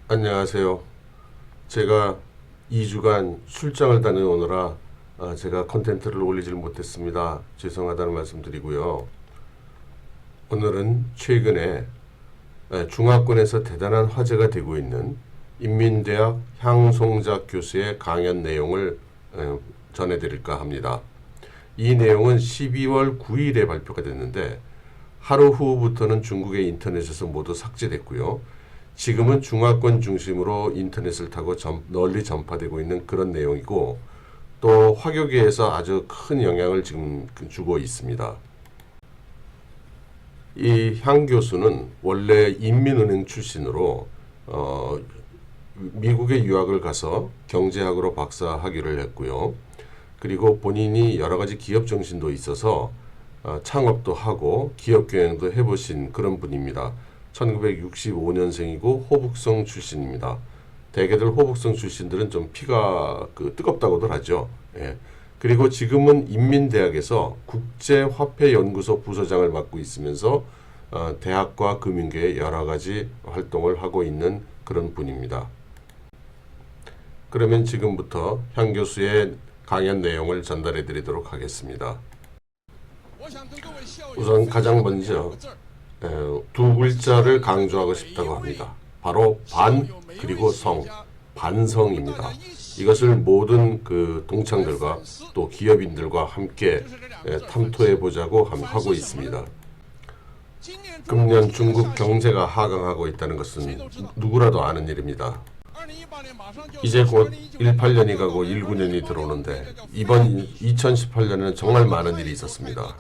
안녕하세요. 제가 2주간 출장을 다녀오느라 제가 컨텐츠를 올리질 못했습니다. 죄송하다는 말씀드리고요. 오늘은 최근에 중화권에서 대단한 화제가 되고 있는 인민대학 향송작 교수의 강연 내용을 전해드릴까 합니다. 이 내용은 12월 9일에 발표가 됐는데 하루 후부터는 중국의 인터넷에서 모두 삭제됐고요. 지금은 중화권 중심으로 인터넷을 타고 널리 전파되고 있는 그런 내용이고 또 화교계에서 아주 큰 영향을 지금 주고 있습니다. 이 향 교수는 원래 인민은행 출신으로 미국에 유학을 가서 경제학으로 박사 학위를 했고요. 그리고 본인이 여러 가지 기업 정신도 있어서 창업도 하고 기업 경영도 해보신 그런 분입니다. 1965년생이고 호북성 출신입니다. 대개들 호북성 출신들은 좀 피가 뜨겁다고들 하죠. 예. 그리고 지금은 인민대학에서 국제화폐연구소 부소장을 맡고 있으면서 대학과 금융계에 여러 가지 활동을 하고 있는 그런 분입니다. 그러면 지금부터 향 교수의 강연 내용을 전달해 드리도록 하겠습니다. 우선 가장 먼저 두 글자를 강조하고 싶다고 합니다. 바로 반 그리고 성, 반성입니다. 이것을 모든 동창들과 또 기업인들과 함께 탐토해 보자고 하고 있습니다. 금년 중국 경제가 하강하고 있다는 것은 누구라도 아는 일입니다. 이제 곧 18년이 가고 19년이 들어오는데 이번 2018년에는 정말 많은 일이 있었습니다.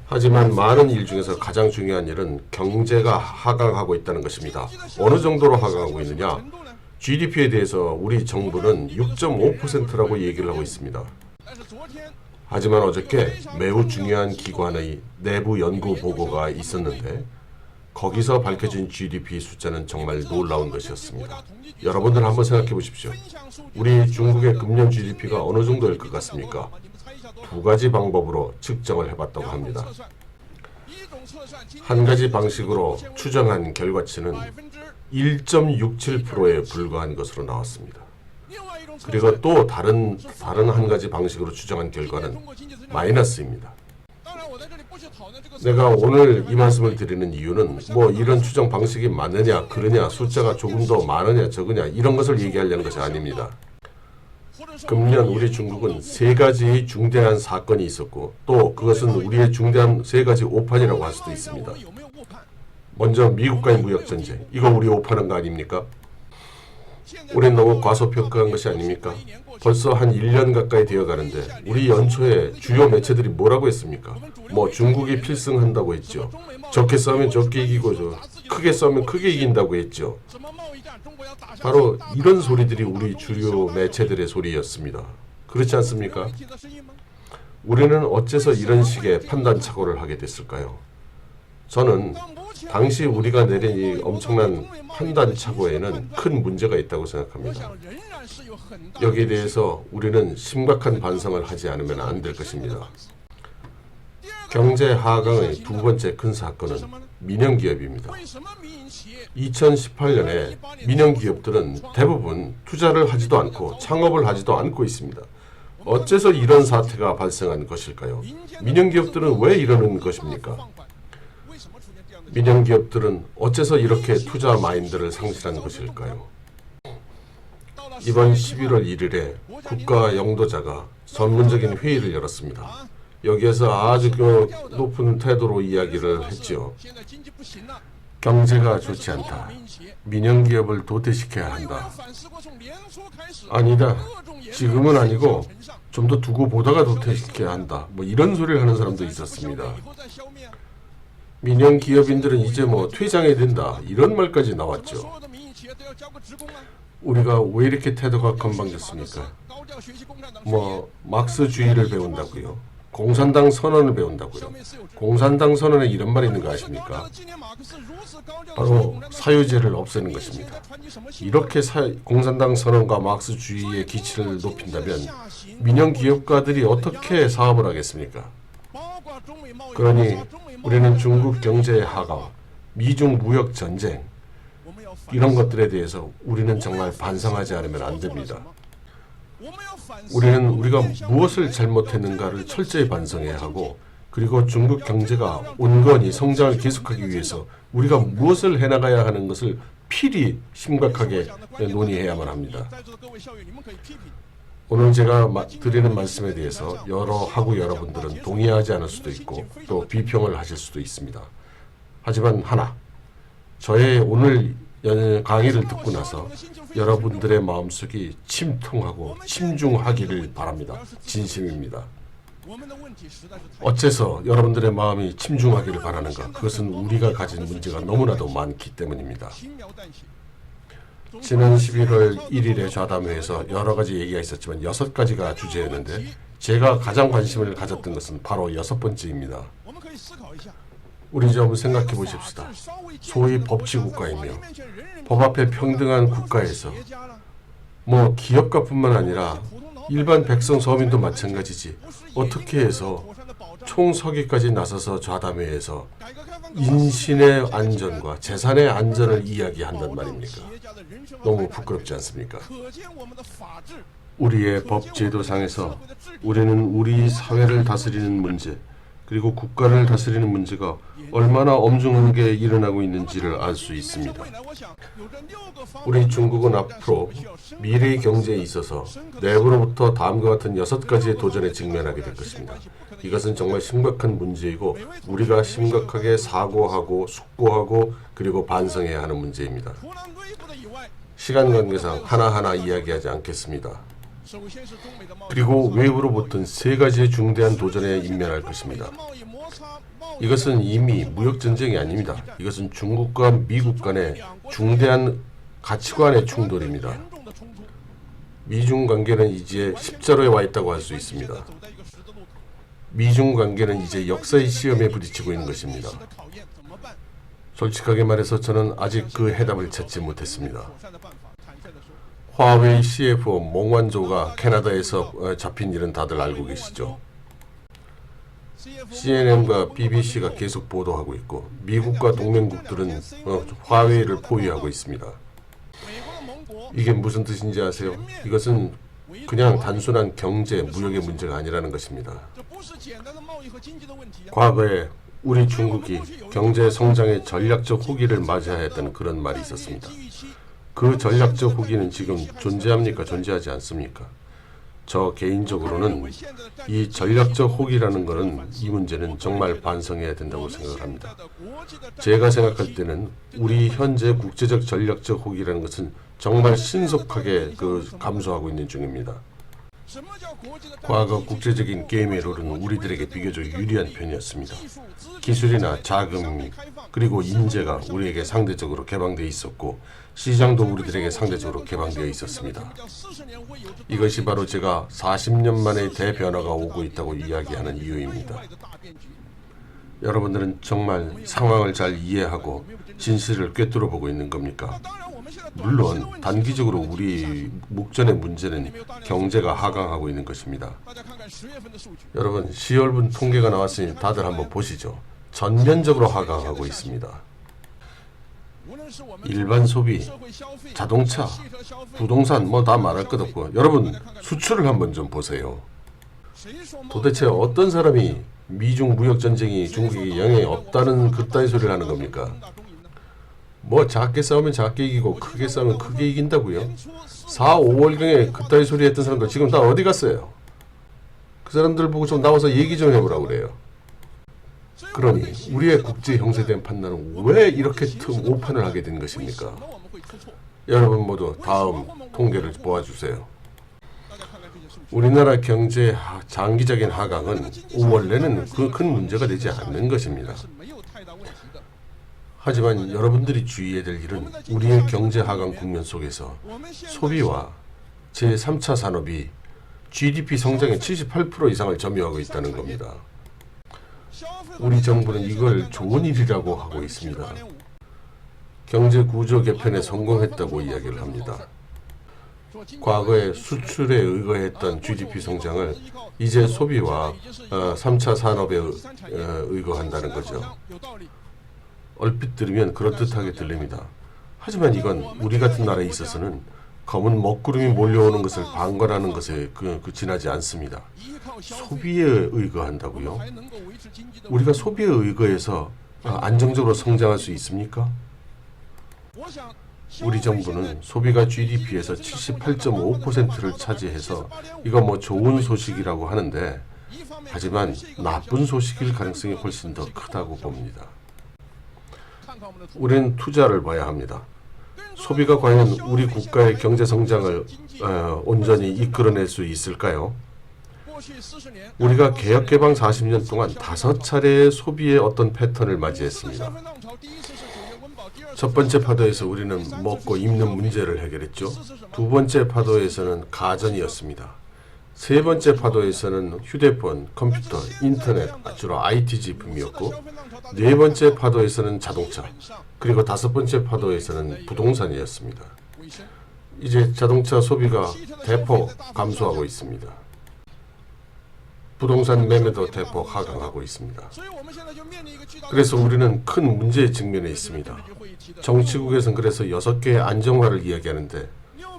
하지만 많은 일 중에서 가장 중요한 일은 경제가 하강하고 있다는 것입니다. 어느 정도로 하강하고 있느냐? GDP에 대해서 우리 정부는 6.5%라고 얘기를 하고 있습니다. 하지만 어저께 매우 중요한 기관의 내부 연구 보고가 있었는데 거기서 밝혀진 GDP 숫자는 정말 놀라운 것이었습니다. 여러분들 한번 생각해 보십시오. 우리 중국의 금년 GDP가 어느 정도일 것 같습니까? 두 가지 방법으로 측정을 해봤다고 합니다. 한 가지 방식으로 추정한 결과치는 1.67%에 불과한 것으로 나왔습니다. 그리고 또 다른 한 가지 방식으로 추정한 결과는 마이너스입니다. 내가 오늘 이 말씀을 드리는 이유는 이런 추정 방식이 맞느냐, 그러냐, 숫자가 조금 더 많으냐, 적으냐 이런 것을 얘기하려는 것이 아닙니다. 금년 우리 중국은 세 가지 중대한 사건이 있었고 또 그것은 우리의 중대한 세 가지 오판이라고 할 수도 있습니다. 먼저 미국과의 무역전쟁, 이거 우리 오판한 거 아닙니까? 우린 너무 과소평가한 것이 아닙니까? 벌써 한 1년 가까이 되어가는데 우리 연초에 주요 매체들이 뭐라고 했습니까? 중국이 필승한다고 했죠. 적게 싸우면 적게 이기고 크게 싸우면 크게 이긴다고 했죠. 바로 이런 소리들이 우리 주요 매체들의 소리였습니다. 그렇지 않습니까? 우리는 어째서 이런 식의 판단착오를 하게 됐을까요? 저는 당시 우리가 내린 이 엄청난 판단착오에는 큰 문제가 있다고 생각합니다. 여기에 대해서 우리는 심각한 반성을 하지 않으면 안 될 것입니다. 경제 하강의 두 번째 큰 사건은 민영기업입니다. 2018년에 민영기업들은 대부분 투자를 하지도 않고 창업을 하지도 않고 있습니다. 어째서 이런 사태가 발생한 것일까요? 민영기업들은 왜 이러는 것입니까? 민영기업들은 어째서 이렇게 투자 마인드를 상실한 것일까요? 이번 11월 1일에 국가 영도자가 전문적인 회의를 열었습니다. 여기에서 아주 높은 태도로 이야기를 했지요. 경제가 좋지 않다. 민영기업을 도태시켜야 한다. 아니다. 지금은 아니고 좀 더 두고 보다가 도태시켜야 한다. 이런 소리를 하는 사람도 있었습니다. 민영기업인들은 이제 퇴장해야 된다. 이런 말까지 나왔죠. 우리가 왜 이렇게 태도가 건방졌습니까? 막스주의를 배운다고요. 공산당 선언을 배운다고요. 공산당 선언에 이런 말이 있는 거 아십니까? 바로 사유제를 없애는 것입니다. 이렇게 공산당 선언과 막스주의의 기치를 높인다면 민영기업가들이 어떻게 사업을 하겠습니까? 그러니 우리는 중국 경제의 하강, 미중 무역 전쟁, 이런 것들에 대해서 우리는 정말 반성하지 않으면 안 됩니다. 우리는 우리가 무엇을 잘못했는가를 철저히 반성해야 하고, 그리고 중국 경제가 온건히 성장을 계속하기 위해서 우리가 무엇을 해나가야 하는 것을 필히 심각하게 논의해야만 합니다. 오늘 제가 드리는 말씀에 대해서 여러 학우 여러분들은 동의하지 않을 수도 있고 또 비평을 하실 수도 있습니다. 하지만 하나, 저의 오늘 강의를 듣고 나서 여러분들의 마음속이 침통하고 침중하기를 바랍니다. 진심입니다. 어째서 여러분들의 마음이 침중하기를 바라는가? 그것은 우리가 가진 문제가 너무나도 많기 때문입니다. 지난 11월 1일에 좌담회에서 여러 가지 얘기가 있었지만 6가지가 주제였는데, 제가 가장 관심을 가졌던 것은 바로 6번째입니다. 우리 좀 생각해 보십시다. 소위 법치국가이며 법 앞에 평등한 국가에서 뭐 기업가뿐만 아니라 일반 백성 서민도 마찬가지지, 어떻게 해서 총서기까지 나서서 좌담회에서 인신의 안전과 재산의 안전을 이야기한단 말입니까? 너무 부끄럽지 않습니까? 우리의 법제도상에서 우리는 우리 사회를 다스리는 문제, 그리고 국가를 다스리는 문제가 얼마나 엄중하게 일어나고 있는지를 알 수 있습니다. 우리 중국은 앞으로 미래의 경제에 있어서 내부로부터 다음과 같은 6가지의 도전에 직면하게 될 것입니다. 이것은 정말 심각한 문제이고 우리가 심각하게 사고하고 숙고하고 그리고 반성해야 하는 문제입니다. 시간 관계상 하나하나 이야기하지 않겠습니다. 그리고 외부로부터 3가지의 중대한 도전에 직면할 것입니다. 이것은 이미 무역전쟁이 아닙니다. 이것은 중국과 미국 간의 중대한 가치관의 충돌입니다. 미중 관계는 이제 십자로에 와 있다고 할 수 있습니다. 미중 관계는 이제 역사의 시험에 부딪히고 있는 것입니다. 솔직하게 말해서 저는 아직 그 해답을 찾지 못했습니다. 화웨이 CFO 몽완조가 캐나다에서 잡힌 일은 다들 알고 계시죠? CNN과 BBC가 계속 보도하고 있고 미국과 동맹국들은 화웨이를 포위하고 있습니다. 이게 무슨 뜻인지 아세요? 이것은 그냥 단순한 경제, 무역의 문제가 아니라는 것입니다. 과거에 우리 중국이 경제 성장의 전략적 후기를 맞이해야 했다는 그런 말이 있었습니다. 그 전략적 후기는 지금 존재합니까? 존재하지 않습니까? 저 개인적으로는 이 전략적 호기라는 것은 이 문제는 정말 반성해야 된다고 생각합니다. 제가 생각할 때는 우리 현재 국제적 전략적 호기라는 것은 정말 신속하게 감소하고 있는 중입니다. 과거 국제적인 게임의 룰은 우리들에게 비교적 유리한 편이었습니다. 기술이나 자금 그리고 인재가 우리에게 상대적으로 개방되어 있었고 시장도 우리들에게 상대적으로 개방되어 있었습니다. 이것이 바로 제가 40년 만에 대변화가 오고 있다고 이야기하는 이유입니다. 여러분들은 정말 상황을 잘 이해하고 진실을 꿰뚫어 보고 있는 겁니까? 물론 단기적으로 우리 목전의 문제는 경제가 하강하고 있는 것입니다. 여러분 10월분 통계가 나왔으니 다들 한번 보시죠. 전면적으로 하강하고 있습니다. 일반 소비, 자동차, 부동산 뭐 다 말할 것 없고 여러분 수출을 한번 좀 보세요. 도대체 어떤 사람이 미중 무역전쟁이 중국에 영향이 없다는 그따위 소리를 하는 겁니까? 뭐 작게 싸우면 작게 이기고 크게 싸우면 크게 이긴다고요? 4, 5월경에 그따위 소리 했던 사람들 지금 다 어디 갔어요? 그 사람들 보고 좀 나와서 얘기 좀 해보라고 그래요. 그러니 우리의 국제 형세된 판단은 왜 이렇게 오판을 하게 된 것입니까? 여러분 모두 다음 통계를 보아주세요. 우리나라 경제 장기적인 하강은 원래는 큰 문제가 되지 않는 것입니다. 하지만 여러분들이 주의해야 될 일은 우리의 경제 하강 국면 속에서 소비와 제3차 산업이 GDP 성장의 78% 이상을 점유하고 있다는 겁니다. 우리 정부는 이걸 좋은 일이라고 하고 있습니다. 경제 구조 개편에 성공했다고 이야기를 합니다. 과거에 수출에 의거했던 GDP 성장을 이제 소비와 3차 산업에 의거한다는 거죠. 얼핏 들으면 그럴듯하게 들립니다. 하지만 이건 우리 같은 나라에 있어서는 검은 먹구름이 몰려오는 것을 방관하는 것에 지나지 않습니다. 소비에 의거한다고요? 우리가 소비에 의거해서 안정적으로 성장할 수 있습니까? 우리 정부는 소비가 GDP에서 78.5%를 차지해서 이거 뭐 좋은 소식이라고 하는데, 하지만 나쁜 소식일 가능성이 훨씬 더 크다고 봅니다. 우리는 투자를 봐야 합니다. 소비가 과연 우리 국가의 경제 성장을 온전히 이끌어낼 수 있을까요? 우리가 개혁개방 40년 동안 5차례의 소비의 어떤 패턴을 맞이했습니다. 첫 번째 파도에서 우리는 먹고 입는 문제를 해결했죠. 두 번째 파도에서는 가전이었습니다. 세 번째 파도에서는 휴대폰, 컴퓨터, 인터넷, 주로 IT 제품이었고, 네 번째 파도에서는 자동차, 그리고 다섯 번째 파도에서는 부동산이었습니다. 이제 자동차 소비가 대폭 감소하고 있습니다. 부동산 매매도 대폭 하강하고 있습니다. 그래서 우리는 큰 문제에 직면해 있습니다. 정치국에서는 그래서 6개의 안정화를 이야기하는데,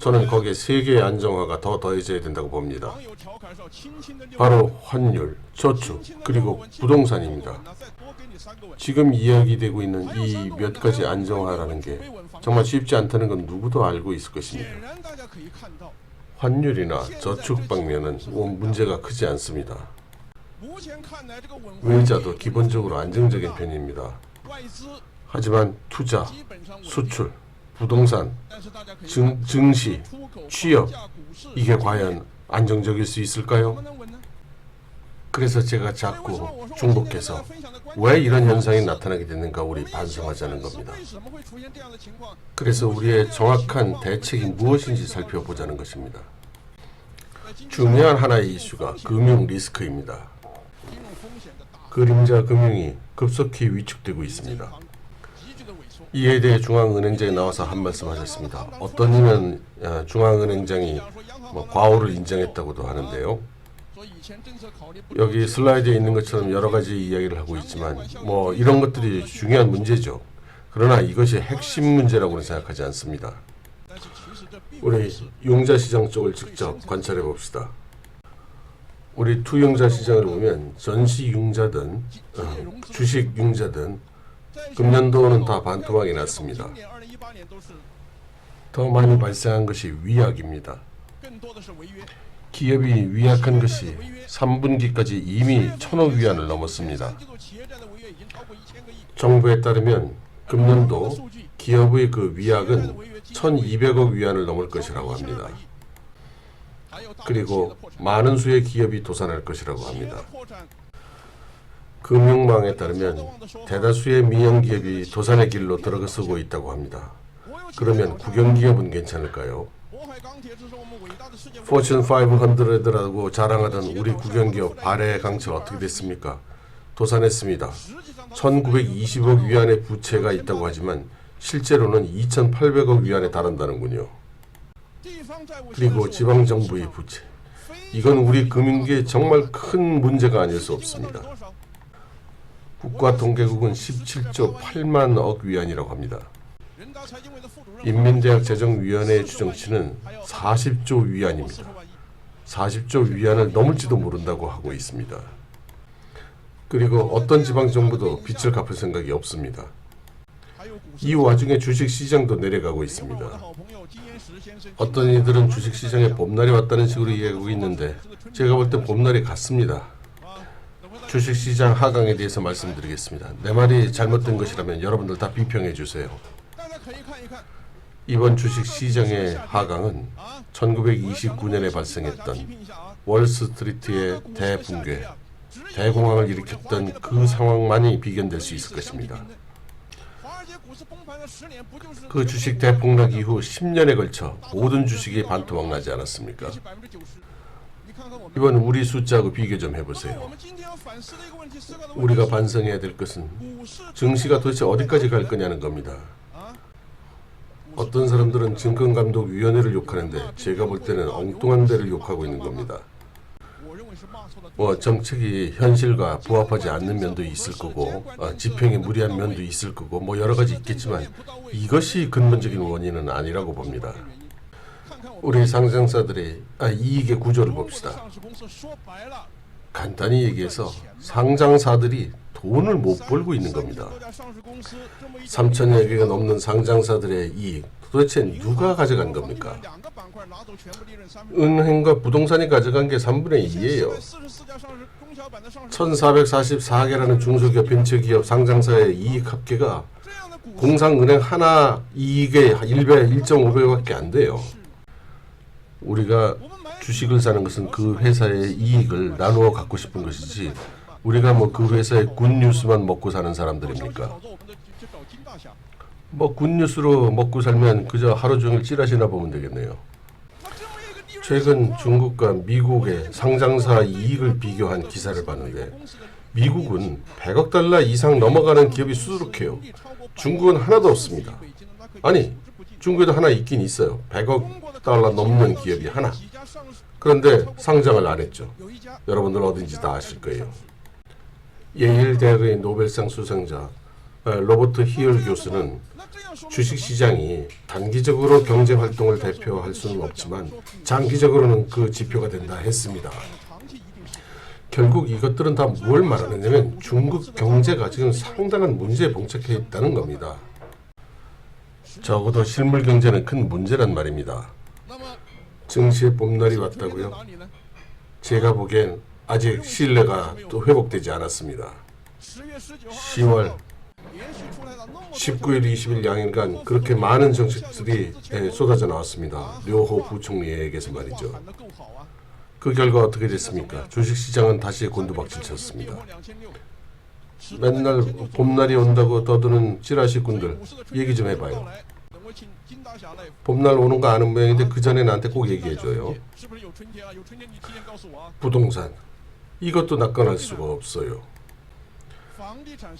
저는 거기에 3개의 안정화가 더 더해져야 된다고 봅니다. 바로 환율, 저축, 그리고 부동산입니다. 지금 이야기되고 있는 이 몇 가지 안정화라는 게 정말 쉽지 않다는 건 누구도 알고 있을 것입니다. 환율이나 저축 방면은 문제가 크지 않습니다. 외자도 기본적으로 안정적인 편입니다. 하지만 투자, 수출, 부동산, 증시, 취업, 이게 과연 안정적일 수 있을까요? 그래서 제가 자꾸 중복해서 왜 이런 현상이 나타나게 됐는가 우리 반성하자는 겁니다. 그래서 우리의 정확한 대책이 무엇인지 살펴보자는 것입니다. 중요한 하나의 이슈가 금융 리스크입니다. 그림자 금융이 급속히 위축되고 있습니다. 이에 대해 중앙은행장이 나와서 한 말씀 하셨습니다. 어떤 이는 중앙은행장이 과오를 인정했다고도 하는데요. 여기 슬라이드에 있는 것처럼 여러 가지 이야기를 하고 있지만 이런 것들이 중요한 문제죠. 그러나 이것이 핵심 문제라고는 생각하지 않습니다. 우리 융자 시장 쪽을 직접 관찰해 봅시다. 우리 투융자 시장을 보면 전시 융자든 주식 융자든 금년도는 다 반토막이 났습니다. 더 많이 발생한 것이 위약입니다. 기업이 위약한 것이 3분기까지 이미 1,000억 위안을 넘었습니다. 정부에 따르면 금년도 기업의 그 위약은 1,200억 위안을 넘을 것이라고 합니다. 그리고 많은 수의 기업이 도산할 것이라고 합니다. 금융망에 따르면 대다수의 민영기업이 도산의 길로 들어서고 있다고 합니다. 그러면 국영기업은 괜찮을까요? 포춘 500라고 자랑하던 우리 국영기업 발해강철 어떻게 됐습니까? 도산했습니다. 1920억 위안의 부채가 있다고 하지만 실제로는 2800억 위안에 달한다는군요. 그리고 지방정부의 부채. 이건 우리 금융계에 정말 큰 문제가 아닐 수 없습니다. 국가통계국은 17조 8만억 위안이라고 합니다. 인민대학재정위원회의 추정치는 40조 위안입니다. 40조 위안을 넘을지도 모른다고 하고 있습니다. 그리고 어떤 지방정부도 빚을 갚을 생각이 없습니다. 이 와중에 주식시장도 내려가고 있습니다. 어떤 이들은 주식시장에 봄날이 왔다는 식으로 이야기하고 있는데 제가 볼 때 봄날이 갔습니다. 주식시장 하강에 대해서 말씀드리겠습니다. 내 말이 잘못된 것이라면 여러분들 다 비평해 주세요. 이번 주식시장의 하강은 1929년에 발생했던 월스트리트의 대붕괴, 대공황을 일으켰던 그 상황만이 비견될 수 있을 것입니다. 그 주식 대폭락 이후 10년에 걸쳐 모든 주식이 반토막 나지 않았습니까? 이번 우리 숫자하고 비교 좀 해보세요. 우리가 반성해야 될 것은 증시가 도대체 어디까지 갈 거냐는 겁니다. 어떤 사람들은 증권감독위원회를 욕하는데 제가 볼 때는 엉뚱한 데를 욕하고 있는 겁니다. 뭐 정책이 현실과 부합하지 않는 면도 있을 거고 집행에 무리한 면도 있을 거고 뭐 여러 가지 있겠지만 이것이 근본적인 원인은 아니라고 봅니다. 우리 상장사들의 이익의 구조를 봅시다. 간단히 얘기해서 상장사들이 돈을 못 벌고 있는 겁니다. 3천여 개가 넘는 상장사들의 이익 도대체 누가 가져간 겁니까? 은행과 부동산이 가져간 게 3분의 2예요. 1444개라는 중소기업, 벤처기업, 상장사의 이익 합계가 공상은행 하나 이익의 1.5배밖에 안 돼요. 우리가 주식을 사는 것은 그 회사의 이익을 나누어 갖고 싶은 것이지 우리가 뭐 그 회사의 굿뉴스만 먹고 사는 사람들입니까? 뭐 굿뉴스로 먹고 살면 그저 하루 종일 찌라시나 보면 되겠네요. 최근 중국과 미국의 상장사 이익을 비교한 기사를 봤는데 미국은 100억 달러 이상 넘어가는 기업이 수두룩해요. 중국은 하나도 없습니다. 아니, 중국에도 하나 있긴 있어요. 100억 달러 넘는 기업이 하나. 그런데 상장을 안 했죠. 여러분들 어딘지 다 아실 거예요. 예일 대학의 노벨상 수상자 로버트 히얼 교수는 주식시장이 단기적으로 경제활동을 대표할 수는 없지만 장기적으로는 그 지표가 된다 했습니다. 결국 이것들은 다 뭘 말하느냐면 중국 경제가 지금 상당한 문제에 봉착해 있다는 겁니다. 적어도 실물 경제는 큰 문제란 말입니다. 증시의 봄날이 왔다고요? 제가 보기엔 아직 신뢰가 또 회복되지 않았습니다. 10월 19일, 20일 양일간 그렇게 많은 정책들이 쏟아져 나왔습니다. 류호 부총리에게서 말이죠. 그 결과 어떻게 됐습니까? 주식시장은 다시 곤두박질 쳤습니다. 맨날 봄날이 온다고 떠드는 찌라시꾼들 얘기 좀 해봐요. 봄날 오는 거 아는 모양인데 그 전에 나한테 꼭 얘기해줘요. 부동산 이것도 낚아낼 수가 없어요.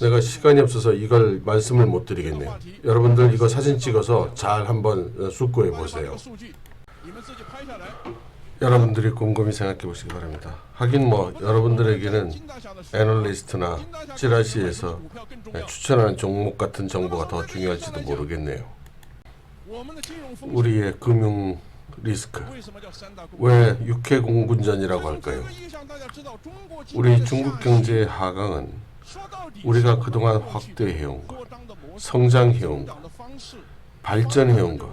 내가 시간이 없어서 이걸 말씀을 못 드리겠네요. 여러분들 이거 사진 찍어서 잘 한번 숙고해 보세요. 여러분들이 곰곰이 생각해 보시기 바랍니다. 하긴 뭐 여러분들에게는 애널리스트나 찌라시에서 추천하는 종목 같은 정보가 더 중요할지도 모르겠네요. 우리의 금융 리스크 왜 육해공군전이라고 할까요? 우리 중국 경제의 하강은 우리가 그동안 확대해온 것, 성장해온 것, 발전해온 것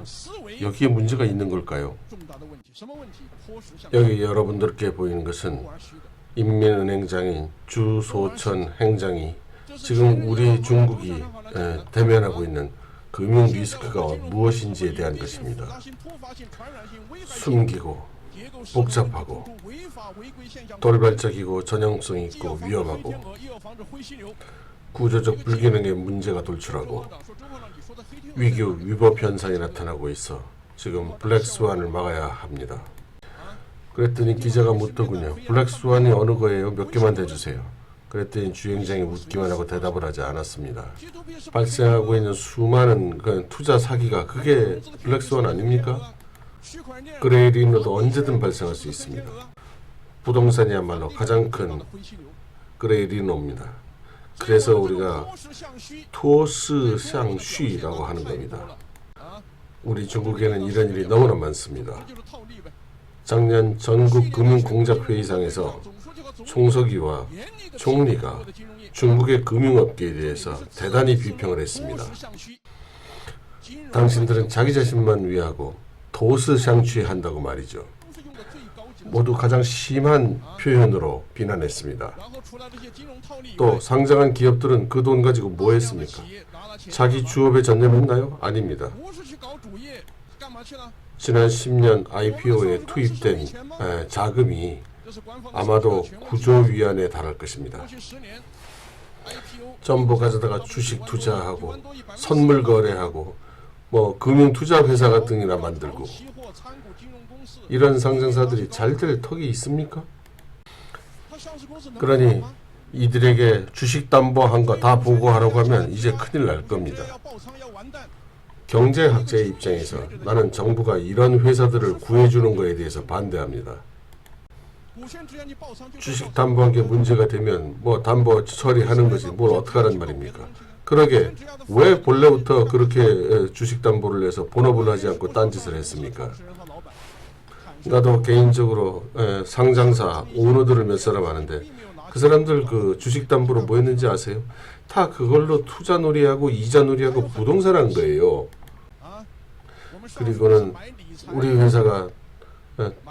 여기에 문제가 있는 걸까요? 여기 여러분들께 보이는 것은 인민은행장인 주소천 행장이 지금 우리 중국이 대면하고 있는 금융 리스크가 무엇인지에 대한 것입니다. 숨기고 복잡하고 돌발적이고 전형성 있고 위험하고 구조적 불균형의 문제가 돌출하고 위기 위법 현상이 나타나고 있어 지금 블랙스완을 막아야 합니다. 그랬더니 기자가 묻더군요. 블랙스완이 어느 거예요? 몇 개만 대주세요. 그랬더니 주행장이 묻기만 하고 대답을 하지 않았습니다. 발생하고 있는 수많은 투자 사기가 그게 블랙스완 아닙니까? 그레이리노도 언제든 발생할 수 있습니다. 부동산이야말로 가장 큰 그레이리노입니다. 그래서 우리가 토스샹쉬라고 하는 겁니다. 우리 중국에는 이런 일이 너무나 많습니다. 작년 전국금융공작회의상에서 총서기와 총리가 중국의 금융업계에 대해서 대단히 비평을 했습니다. 당신들은 자기 자신만 위하고 도스샹취한다고 말이죠. 모두 가장 심한 표현으로 비난했습니다. 또 상장한 기업들은 그 돈 가지고 뭐 했습니까? 자기 주업에 전념했나요? 아닙니다. 지난 10년 IPO에 투입된 자금이 아마도 9조 위안에 달할 것입니다. 전부 가져다가 주식 투자하고 선물 거래하고 뭐 금융 투자 회사 같은 이나 만들고 이런 상장사들이 잘 될 턱이 있습니까? 그러니 이들에게 주식 담보한 거 다 보고하라고 하면 이제 큰일 날 겁니다. 경제학자의 입장에서 나는 정부가 이런 회사들을 구해주는 거에 대해서 반대합니다. 주식 담보한 게 문제가 되면 뭐 담보 처리하는 거지 뭘 어떡하란 말입니까? 그러게 왜 본래부터 그렇게 주식 담보를 해서 본업을 하지 않고 딴짓을 했습니까? 나도 개인적으로 상장사 오너들을 몇 사람 아는데 그 사람들 그 주식 담보로 뭐 했는지 아세요? 다 그걸로 투자 놀이하고 이자 놀이하고 부동산 한 거예요. 그리고는 우리 회사가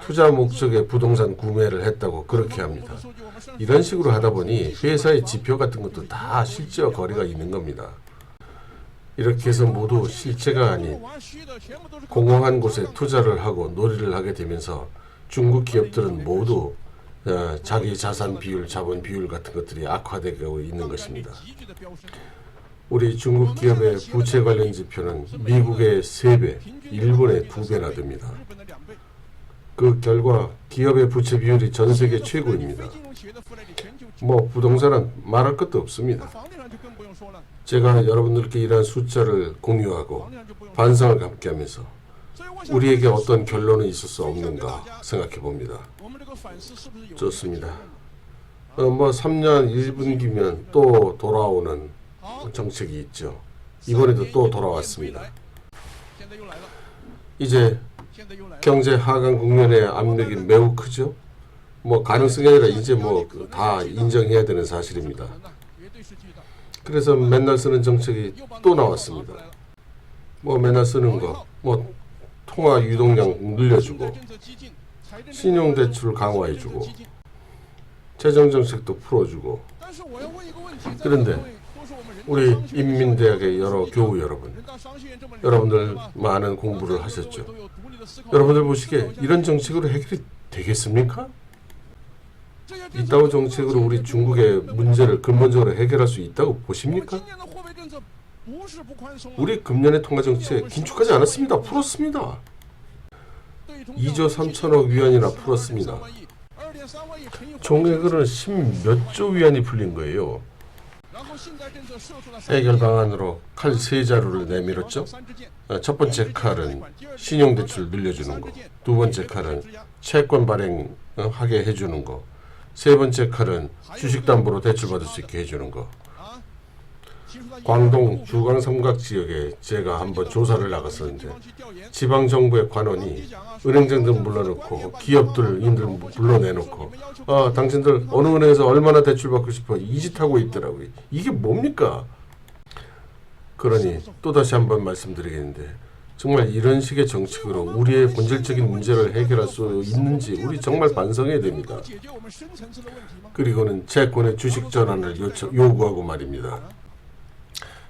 투자 목적의 부동산 구매를 했다고 그렇게 합니다. 이런 식으로 하다 보니 회사의 지표 같은 것도 다 실제와 거리가 있는 겁니다. 이렇게 해서 모두 실체가 아닌 공허한 곳에 투자를 하고 놀이를 하게 되면서 중국 기업들은 모두 자기 자산 비율, 자본 비율 같은 것들이 악화되고 있는 것입니다. 우리 중국 기업의 부채 관련 지표는 미국의 3배, 일본의 2배나 됩니다. 그 결과 기업의 부채 비율이 전 세계 최고입니다. 뭐 부동산은 말할 것도 없습니다. 제가 여러분들께 이러한 숫자를 공유하고 반성을 함께 하면서 우리에게 어떤 결론이 있을 수 없는가 생각해 봅니다. 좋습니다. 뭐 3년 1분기면 또 돌아오는 정책이 있죠. 이번에도 또 돌아왔습니다. 이제 경제 하강 국면의 압력이 매우 크죠. 뭐 가능성이 아니라 이제 뭐 다 인정해야 되는 사실입니다. 그래서 맨날 쓰는 정책이 또 나왔습니다. 뭐 맨날 쓰는 거, 뭐 통화 유동량 늘려주고, 신용대출 강화해주고, 재정정책도 풀어주고. 그런데 우리 인민대학의 여러 교우 여러분들 많은 공부를 하셨죠. 여러분들 보시기에 이런 정책으로 해결이 되겠습니까? 이따구 정책으로 우리 중국의 문제를 근본적으로 해결할 수 있다고 보십니까? 우리 금년의 통화정책 긴축하지 않았습니다. 풀었습니다. 2조 3천억 위안이나 풀었습니다. 총액으로는 10몇 조 위안이 풀린 거예요. 해결 방안으로 칼 3자루를 내밀었죠. 첫 번째 칼은 신용대출 늘려주는 거, 두 번째 칼은 채권 발행하게 해주는 거, 세 번째 칼은 주식담보로 대출받을 수 있게 해주는 거. 광동 주강 삼각 지역에 제가 한번 조사를 나갔었는데 지방정부의 관원이 은행장들 불러놓고 기업들인들 불러내놓고 당신들 어느 은행에서 얼마나 대출받고 싶어 이 짓 하고 있더라고요. 이게 뭡니까? 그러니 또다시 한번 말씀드리겠는데 정말 이런 식의 정책으로 우리의 본질적인 문제를 해결할 수 있는지 우리 정말 반성해야 됩니다. 그리고는 채권의 주식 전환을 요구하고 말입니다.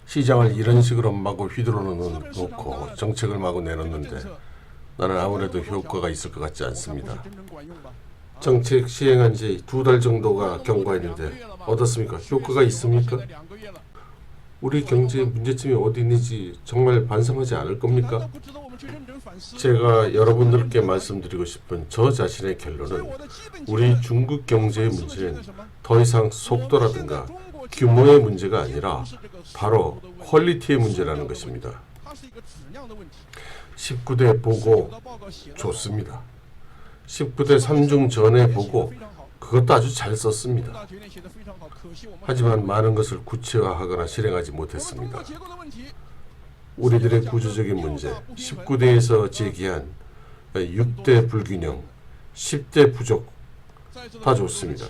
시장을 이런 식으로 마구 휘두르 놓고 정책을 마구 내놓는데 나는 아무래도 효과가 있을 것 같지 않습니다. 정책 시행한 지 2달 정도가 경과했는데 어떻습니까? 효과가 있습니까? 우리 경제의 문제점이 어디 있는지 정말 반성하지 않을 겁니까? 제가 여러분들께 말씀드리고 싶은 저 자신의 결론은 우리 중국 경제의 문제는 더 이상 속도라든가 규모의 문제가 아니라 바로 퀄리티의 문제라는 것입니다. 19대 보고 좋습니다. 19대 3중 전에 보고 그것도 아주 잘 썼습니다. 하지만 많은 것을 구체화하거나 실행하지 못했습니다. 우리들의 구조적인 문제, 19대에서 제기한 6대 불균형, 10대 부족 다 좋습니다.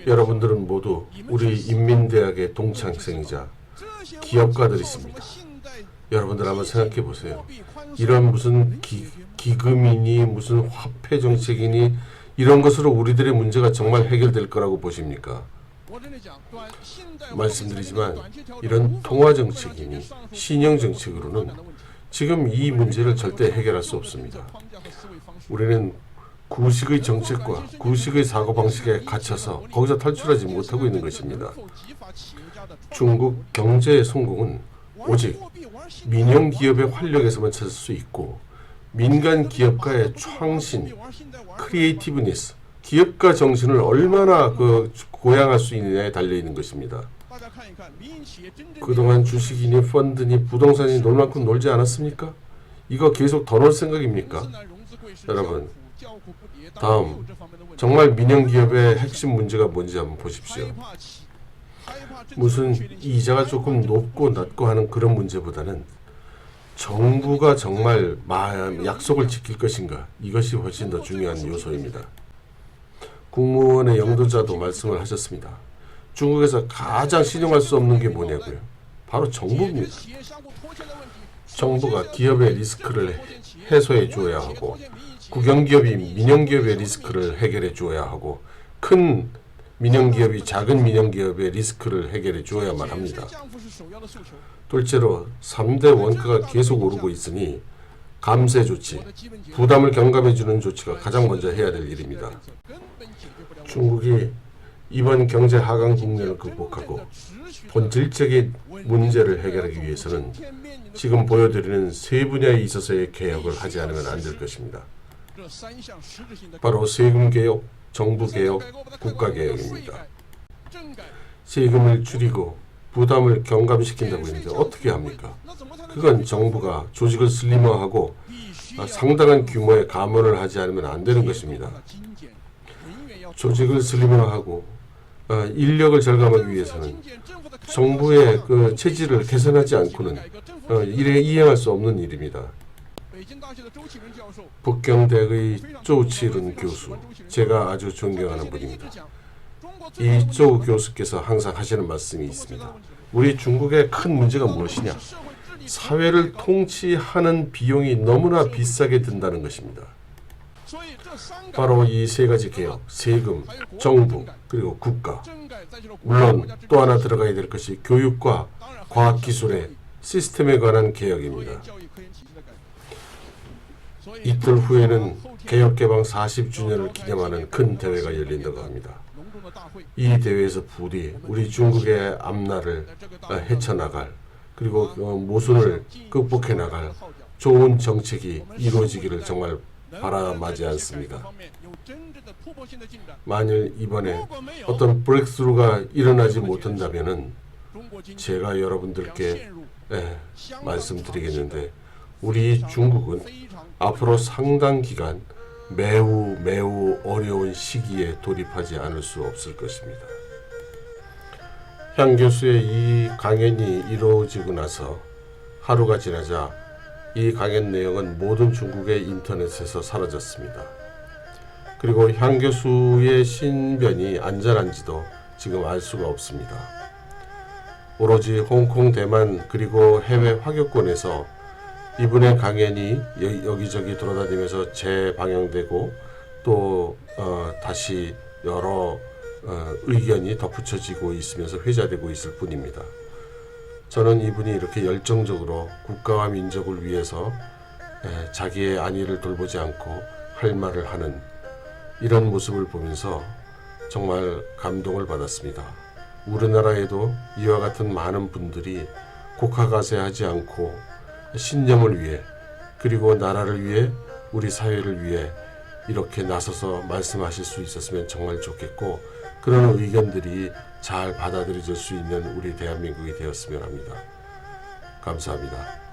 여러분들은 모두 우리 인민대학의 동창생이자 기업가들이십니다. 여러분들 한번 생각해 보세요. 이런 무슨 기금이니 무슨 화폐 정책이니 이런 것으로 우리들의 문제가 정말 해결될 거라고 보십니까? 말씀드리지만 이런 통화 정책이니 신용 정책으로는 지금 이 문제를 절대 해결할 수 없습니다. 우리는 구식의 정책과 구식의 사고방식에 갇혀서 거기서 탈출하지 못하고 있는 것입니다. 중국 경제의 성공은 오직 민영 기업의 활력에서만 찾을 수 있고 민간 기업가의创新, 크리에이티브니스, 기업가 정신을 얼마나 고양할 수 있느냐에 달려있는 것입니다. 그동안 주식이니 펀드니 부동산이 놀 만큼 놀지 않았습니까? 이거 계속 더 놀 생각입니까? 여러분, 다음, 정말 민영기업의 핵심 문제가 뭔지 한번 보십시오. 무슨 이자가 조금 높고 낮고 하는 그런 문제보다는 정부가 정말 약속을 지킬 것인가, 이것이 훨씬 더 중요한 요소입니다. 국무원의 영도자도 말씀을 하셨습니다. 중국에서 가장 신용할 수 없는 게 뭐냐고요? 바로 정부입니다. 정부가 기업의 리스크를 해소해 주어야 하고, 국영기업이 민영기업의 리스크를 해결해 주어야 하고, 큰 민영기업이 작은 민영기업의 리스크를 해결해 주어야만 합니다. 둘째로 3대 원가가 계속 오르고 있으니 감세 조치, 부담을 경감해 주는 조치가 가장 먼저 해야 될 일입니다. 중국이 이번 경제 하강 국면을 극복하고 본질적인 문제를 해결하기 위해서는 지금 보여드리는 세 분야에 있어서의 개혁을 하지 않으면 안 될 것입니다. 바로 세금개혁, 정부개혁, 국가개혁입니다. 세금을 줄이고 부담을 경감시킨다고 했는데 어떻게 합니까? 그건 정부가 조직을 슬림화하고 상당한 규모의 감원을 하지 않으면 안 되는 것입니다. 조직을 슬림화하고 인력을 절감하기 위해서는 정부의 그 체질을 개선하지 않고는 이행할 수 없는 일입니다. 북경대의 조치룬 교수, 제가 아주 존경하는 분입니다. 이 조 교수께서 항상 하시는 말씀이 있습니다. 우리 중국의 큰 문제가 무엇이냐? 사회를 통치하는 비용이 너무나 비싸게 든다는 것입니다. 바로 이 세 가지 개혁, 세금, 정부, 그리고 국가. 물론 또 하나 들어가야 될 것이 교육과 과학기술의 시스템에 관한 개혁입니다. 이틀 후에는 개혁개방 40주년을 기념하는 큰 대회가 열린다고 합니다. 이 대회에서 부디 우리 중국의 앞날을 헤쳐나갈, 그리고 모순을 극복해 나갈 좋은 정책이 이루어지기를 정말 바라마지 않습니다. 만일 이번에 어떤 브레이크스루가 일어나지 못한다면은 제가 여러분들께 말씀드리겠는데, 우리 중국은 앞으로 상당 기간 매우 어려운 시기에 돌입하지 않을 수 없을 것입니다. 향 교수의 이 강연이 이루어지고 나서 하루가 지나자 이 강연 내용은 모든 중국의 인터넷에서 사라졌습니다. 그리고 향 교수의 신변이 안전한지도 지금 알 수가 없습니다. 오로지 홍콩, 대만, 그리고 해외 화교권에서 이분의 강연이 여기저기 돌아다니면서 재방영되고 또 다시 여러 의견이 덧붙여지고 있으면서 회자되고 있을 뿐입니다. 저는 이분이 이렇게 열정적으로 국가와 민족을 위해서 자기의 안위를 돌보지 않고 할 말을 하는 이런 모습을 보면서 정말 감동을 받았습니다. 우리나라에도 이와 같은 많은 분들이 국가가세하지 않고 신념을 위해, 그리고 나라를 위해, 우리 사회를 위해 이렇게 나서서 말씀하실 수 있었으면 정말 좋겠고, 그런 의견들이 잘 받아들여질 수 있는 우리 대한민국이 되었으면 합니다. 감사합니다.